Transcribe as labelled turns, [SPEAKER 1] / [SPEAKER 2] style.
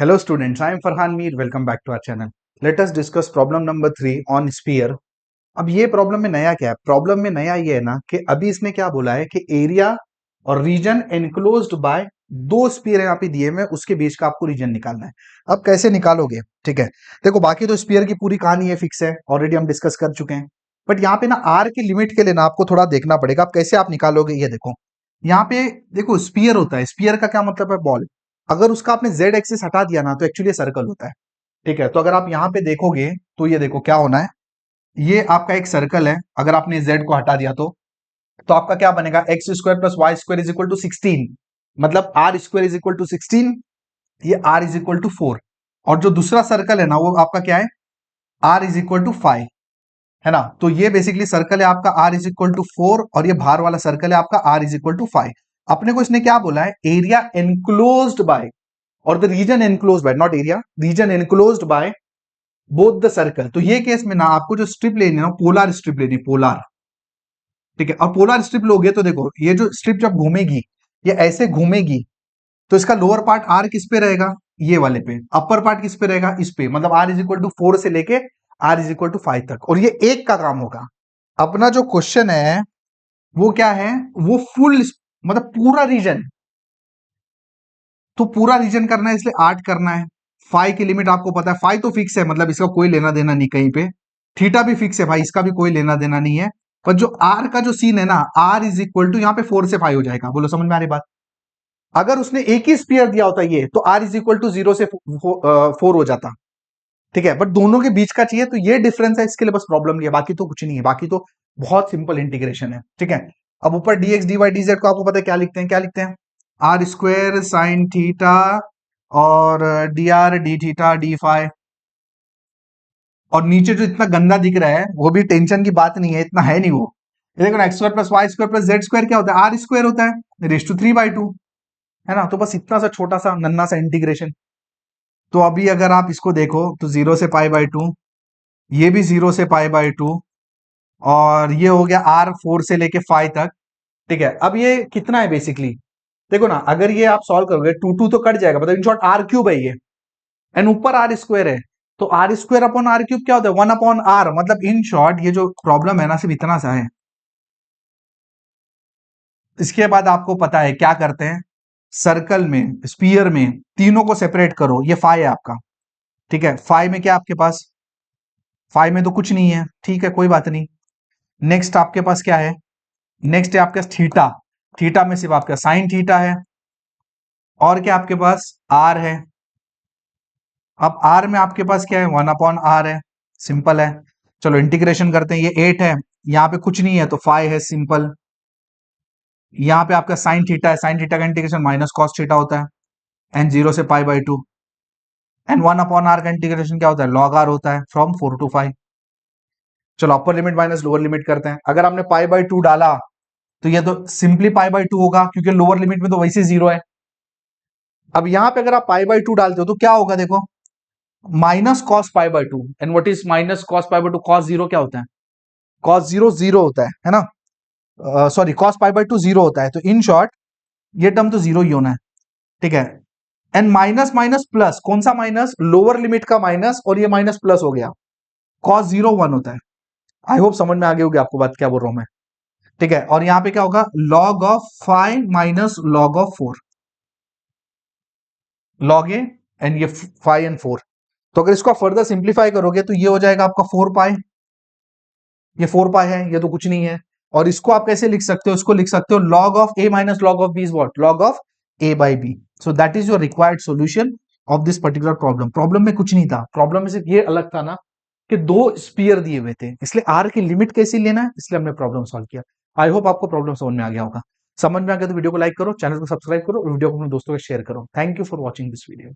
[SPEAKER 1] Hello students, I am Farhan Mir. Welcome back to our channel. Let us discuss problem number 3 on sphere. अब ये problem में नया क्या है? Problem में नया ये है ना कि अभी इसने क्या बोला है कि एरिया और रीजन एनक्लोज्ड बाय दो स्पीयर यहाँ पे दिए हुए, उसके बीच का आपको रीजन निकालना है। अब कैसे निकालोगे? ठीक है, देखो बाकी तो स्पीयर की पूरी कहानी है, फिक्स है, ऑलरेडी हम डिस्कस कर चुके हैं। बट यहाँ पे ना आर की लिमिट के लिए ना आपको थोड़ा देखना पड़ेगा। अब कैसे आप निकालोगे ये देखो। यहाँ पे देखो स्पीयर होता है, स्पीयर का क्या मतलब है? बॉल। अगर उसका आपने जेड एक्सिस हटा दिया ना तो एक्चुअली सर्कल होता है। ठीक है, तो अगर आप यहाँ पे देखोगे तो ये देखो क्या होना है, ये आपका एक सर्कल है। अगर आपने जेड को हटा दिया तो आपका क्या बनेगा? X square plus y square is equal to 16, मतलब r square is equal to 16, ये आर इज इक्वल टू 4। और जो दूसरा सर्कल है ना वो आपका क्या है? आर इज इक्वल टू 5, है ना। तो ये बेसिकली सर्कल है आपका आर इज इक्वल टू 4 और ये बाहर वाला सर्कल है आपका आर इज इक्वल टू 5। अपने को इसने क्या बोला है? एरिया एनक्लोज्ड बाय और the region enclosed by, not area, region enclosed by both the circle. तो ये केस में ना आपको जो स्ट्रिप लेनी है ना, पोलर स्ट्रिप लेनी, पोलर। ठीक है, और पोलर स्ट्रिप लोगे तो देखो ये जो स्ट्रिप जब घूमेगी, ये ऐसे घूमेगी, तो इसका लोअर पार्ट आर किस पे रहेगा? ये वाले पे। अपर पार्ट किस पे रहेगा? इस पे। मतलब आर इज इक्वल टू 4 से लेके आर इज इक्वल टू 5 तक, और ये एक का काम होगा। अपना जो क्वेश्चन है वो क्या है? वो फुल, मतलब पूरा रीजन, तो पूरा रीजन करना है, इसलिए 8 करना है। फाई की लिमिट आपको पता है, फाई तो फिक्स है, मतलब इसका कोई लेना देना नहीं कहीं पे। थीटा भी फिक्स है भाई, इसका भी कोई लेना देना नहीं है। पर जो आर का जो सीन है ना, आर इज इक्वल टू यहाँ पे 4 से 5 हो जाएगा। बोलो समझ में आ रही बात? अगर उसने एक ही स्पीयर दिया होता ये, तो आर इज इक्वल टू 0 से 4 हो जाता। ठीक है, बट दोनों के बीच का चाहिए, तो ये डिफरेंस है, इसके लिए बस प्रॉब्लम नहीं है, बाकी तो कुछ नहीं है, बाकी तो बहुत सिंपल इंटीग्रेशन है। ठीक है, अब ऊपर dx dy dz को आपको पता है क्या लिखते हैं? क्या लिखते हैं? आर स्क्वेयर साइन थीटा और d r d theta d phi. और नीचे जो इतना गंदा दिख रहा है वो भी टेंशन की बात नहीं है, इतना है नहीं वो। ये देखो ना, x square plus y square plus z square क्या होता है? आर स्क्वायर होता है, रेस टू 3/2, है ना। तो बस इतना सा छोटा सा नन्ना सा इंटीग्रेशन। तो अभी अगर आप इसको देखो तो 0 से π/2, ये भी 0 से π/2, और ये हो गया आर 4 से लेके 5 तक। ठीक है, अब ये कितना है बेसिकली? देखो ना, अगर ये आप सॉल्व करोगे 2 तो कट जाएगा, मतलब इन शॉर्ट आर क्यूब है ये, एंड ऊपर आर स्क्वायर है, तो r square upon r cube क्या होता है? 1/r। मतलब इन शॉर्ट ये जो प्रॉब्लम है ना, सिर्फ इतना सा है। इसके बाद आपको पता है क्या करते हैं? सर्कल में, स्पीयर में तीनों को सेपरेट करो। ये फाई है आपका। ठीक है, फाई में क्या आपके पास? फाई में तो कुछ नहीं है, ठीक है, कोई बात नहीं। नेक्स्ट आपके पास क्या है? नेक्स्ट है आपके पास थीटा। थीटा में सिर्फ आपका साइन थीटा है, और क्या आपके पास? आर है। अब आर में आपके पास क्या है? 1/r है, सिंपल है। चलो इंटीग्रेशन करते हैं, ये 8 है, यहाँ पे कुछ नहीं है तो 5 है, सिंपल। यहाँ पे आपका साइन थीटा है, साइन थीटा का इंटीग्रेशन माइनस कॉस थीटा होता है, एंड 0 से π/2, एंड 1/r का इंटीग्रेशन क्या होता है? लॉग आर होता है, फ्रॉम 4 to 5। चलो upper limit minus lower limit करते हैं। अगर आपने π/2 डाला तो ये तो सिंपली π/2 होगा, क्योंकि लोअर लिमिट में तो वैसे 0 है। अब यहाँ पे अगर आप π/2 डालते हो तो क्या होगा? देखो, minus cos π/2, and what is minus cos π/2? Cos 0 क्या होता है? कॉस 0 0 होता है ना। सॉरी, कॉस π/2 0 होता है, तो इन शॉर्ट ये टर्म तो 0 ही होना है। ठीक है, एंड माइनस माइनस प्लस, कौन सा माइनस? लोअर लिमिट का माइनस, और ये माइनस प्लस हो गया। कॉस 0 1 होता है। आई होप समझ में आ गई होगी आपको बात क्या बोल रहा हूं मैं। ठीक है, और यहां पे क्या होगा? Log of 5 minus log of 4, log A, and ये 5 एंड 4। तो अगर इसको फर्दर सिंप्लीफाई करोगे तो ये हो जाएगा आपका 4π। ये 4π है, ये तो कुछ नहीं है। और इसको आप कैसे लिख सकते हो? इसको लिख सकते हो log of a minus log of b is what? Log of a/b। So that is your required solution of this particular problem. Problem में कुछ नहीं था, प्रॉब्लम में सिर्फ ये अलग था ना कि दो स्पीयर दिए हुए थे, इसलिए आर की लिमिट कैसे लेना है, इसलिए हमने प्रॉब्लम सॉल्व किया। आई होप आपको प्रॉब्लम समझ में आ गया होगा। समझ में आ गया तो वीडियो को लाइक करो, चैनल को सब्सक्राइब करो, और वीडियो को अपने दोस्तों को शेयर करो। Thank you for watching this video.